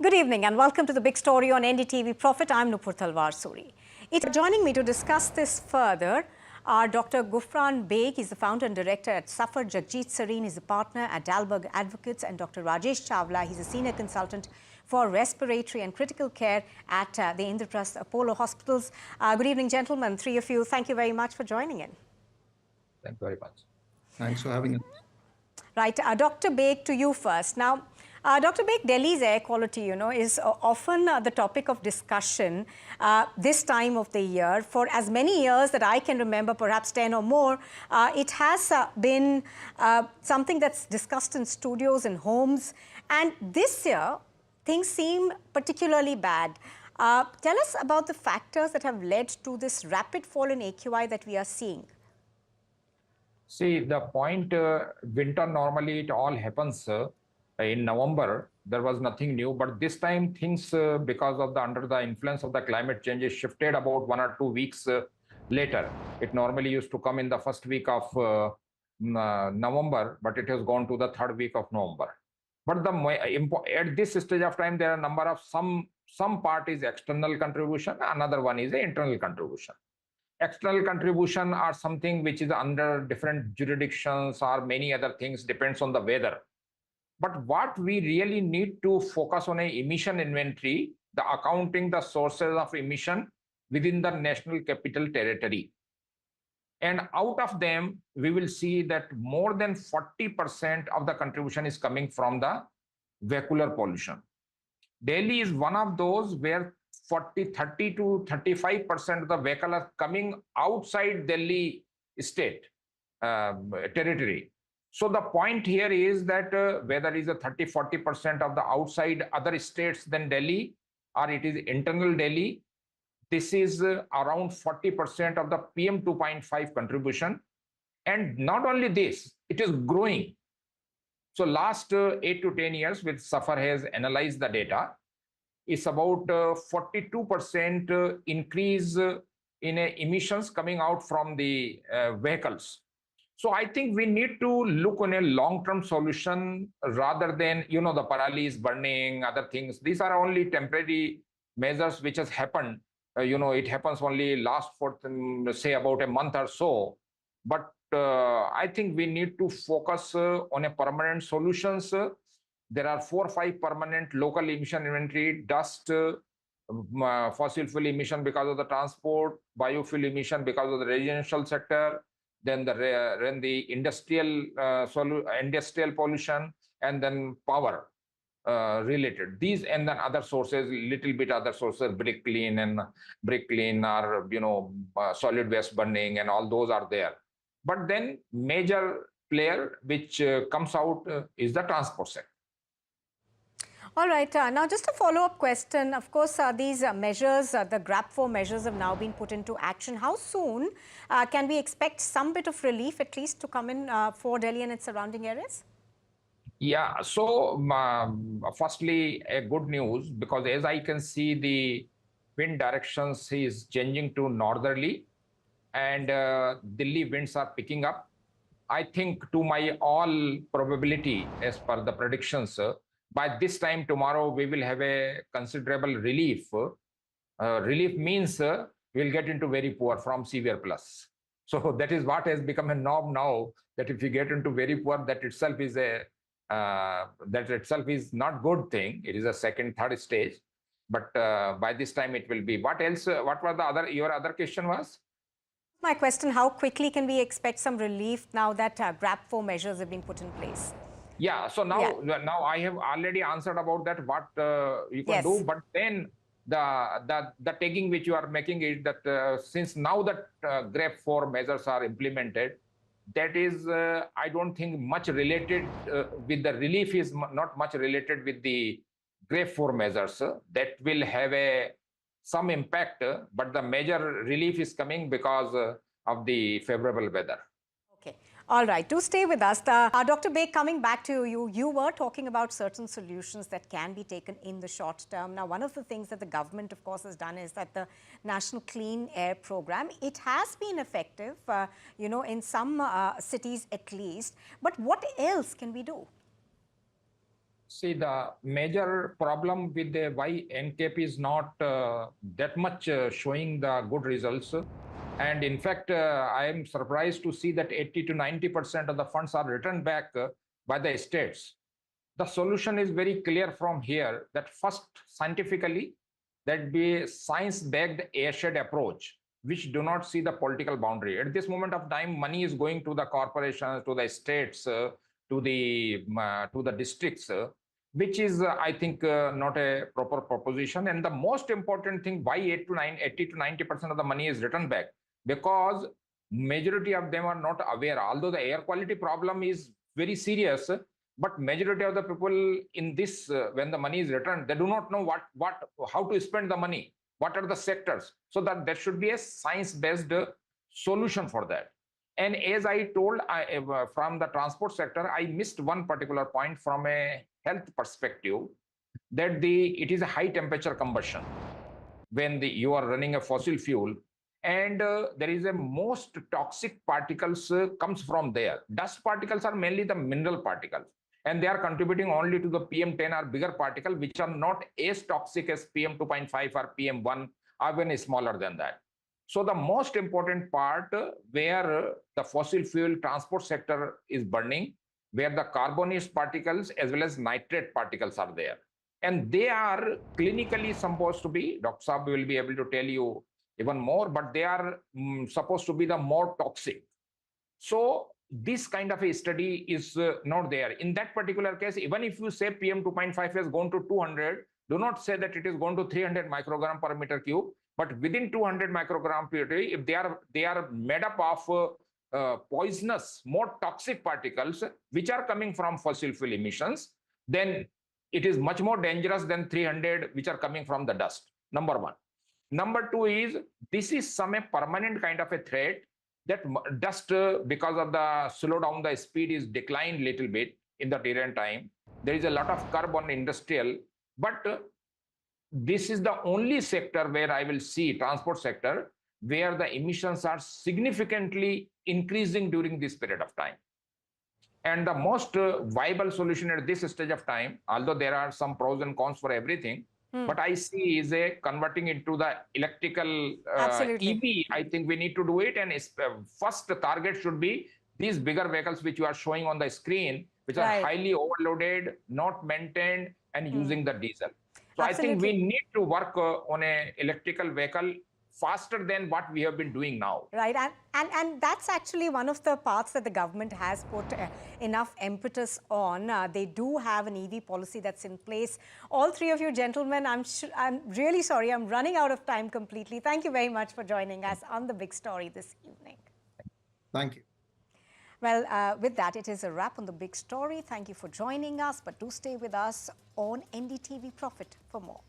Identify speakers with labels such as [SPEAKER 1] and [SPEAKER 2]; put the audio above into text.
[SPEAKER 1] Good evening and welcome to the big story on NDTv Profit. I'm Nupur Talwar Suri. Joining me to discuss this further are Dr. Gufran Beg. He's the founder and director at Safar. Jagjit Sareen is a partner at Dalberg Advocates, and Dr. Rajesh Chawla. He's a senior consultant for respiratory and critical care at the Indraprasth Apollo Hospitals. Good evening, gentlemen. Three of you, thank you very much for joining in.
[SPEAKER 2] Thank you very much. Thanks for having us.
[SPEAKER 1] Right, Dr. Beg, to you first. Now, Dr. Beg, Delhi's air quality, is often the topic of discussion this time of the year. For as many years that I can remember, perhaps 10 or more, it has been something that's discussed in studios and homes. And this year, things seem particularly bad. Tell us about the factors that have led to this rapid fall in AQI that we are seeing.
[SPEAKER 2] See, the point, winter normally it all happens in November. There was nothing new, but this time things, because of under the influence of the climate changes, shifted about 1 or 2 weeks later. It normally used to come in the first week of November, but it has gone to the third week of November. But at this stage of time, there are a number of some part is external contribution, another one is an internal contribution. External contribution are something which is under different jurisdictions or many other things, depends on the weather. But what we really need to focus on a emission inventory, the accounting the sources of emission within the national capital territory. And out of them, we will see that more than 40% of the contribution is coming from the vehicular pollution. Delhi is one of those where 30 to 35% of the vehicle are coming outside Delhi state territory. So the point here is that whether it is a 30-40% of the outside other states than Delhi, or it is internal Delhi, this is around 40% of the PM 2.5 contribution. And not only this, it is growing. So last 8 to 10 years, with Safar has analyzed the data, it's about 42% increase in emissions coming out from the vehicles. So I think we need to look on a long-term solution rather than, the parali is burning, other things. These are only temporary measures which has happened. It happens only last for, say, about a month or so. But I think we need to focus on a permanent solutions. There are 4 or 5 permanent local emission inventory: dust, fossil fuel emission because of the transport, biofuel emission because of the residential sector, then the industrial pollution, and then power related. These and then other sources, little bit other sources, brick clean or solid waste burning, and all those are there. But then major player which comes out is the transport sector.
[SPEAKER 1] All right. Now, just a follow-up question. Of course, these measures, the GRAP-4 measures have now been put into action. How soon can we expect some bit of relief, at least, to come in for Delhi and its surrounding areas?
[SPEAKER 2] Yeah. So, firstly, a good news, because as I can see, the wind directions is changing to northerly, and Delhi winds are picking up. I think, to my all probability, as per the predictions, by this time tomorrow, we will have a considerable relief. Relief means we'll get into very poor from severe plus. So that is what has become a norm now, that if you get into very poor, that itself is not good thing. It is a second, third stage. But by this time it will be. What else? What was your other question was?
[SPEAKER 1] My question: how quickly can we expect some relief now that GRAP-4 measures have been put in place?
[SPEAKER 2] Yeah, so now I have already answered about that, what you can do. But then the taking which you are making is that since now that GRAP-4 measures are implemented, that is, I don't think much related with the relief, is not much related with the GRAP-4 measures. That will have some impact, but the major relief is coming because of the favorable weather.
[SPEAKER 1] Okay. All right, do stay with us. Dr. Beg, coming back to you, you were talking about certain solutions that can be taken in the short term. Now, one of the things that the government, of course, has done is that the National Clean Air Program, it has been effective, in some cities at least. But what else can we do?
[SPEAKER 2] See, the major problem with the why NCAP is not that much showing the good results. And in fact, I am surprised to see that 80 to 90% of the funds are returned back by the states. The solution is very clear from here that first, scientifically, that be science-backed airshed approach, which do not see the political boundary. At this moment of time, money is going to the corporations, to the states, to the districts, which is, I think, not a proper proposition. And the most important thing, why 80 to 90% of the money is returned back, because majority of them are not aware. Although the air quality problem is very serious, but majority of the people in this, when the money is returned, they do not know how to spend the money, what are the sectors, so that there should be a science-based solution for that. And as I told, from the transport sector, I missed one particular point from a health perspective, that it is a high temperature combustion when you are running a fossil fuel, and there is a most toxic particles comes from there. Dust particles are mainly the mineral particles, and they are contributing only to the PM10 or bigger particle, which are not as toxic as PM2.5 or PM1, or even smaller than that. So the most important part where the fossil fuel transport sector is burning, where the carbonious particles as well as nitrate particles are there. And they are clinically supposed to be, Dr. Saab will be able to tell you even more, but they are supposed to be the more toxic. So this kind of a study is not there. In that particular case, even if you say PM2.5 has gone to 200, do not say that it is gone to 300 microgram per meter cube, but within 200 microgram per meter, if they are made up of poisonous, more toxic particles, which are coming from fossil fuel emissions, then it is much more dangerous than 300, which are coming from the dust. Number one. Number two is, this is some a permanent kind of a threat, that dust, because of the slow down the speed is declined little bit in the current time. There is a lot of carbon industrial, but this is the only sector where I will see, transport sector, where the emissions are significantly increasing during this period of time. And the most viable solution at this stage of time, although there are some pros and cons for everything, but I see is a converting into the electrical EV. I think we need to do it. And first target should be these bigger vehicles, which you are showing on the screen, which are highly overloaded, not maintained, and using the diesel. So I think we need to work on an electrical vehicle faster than what we have been doing now.
[SPEAKER 1] Right, and that's actually one of the parts that the government has put enough impetus on. They do have an EV policy that's in place. All three of you gentlemen, I'm really sorry, I'm running out of time completely. Thank you very much for joining us on The Big Story this evening.
[SPEAKER 3] Thank you.
[SPEAKER 1] Well, with that, it is a wrap on The Big Story. Thank you for joining us, but do stay with us on NDTv Profit for more.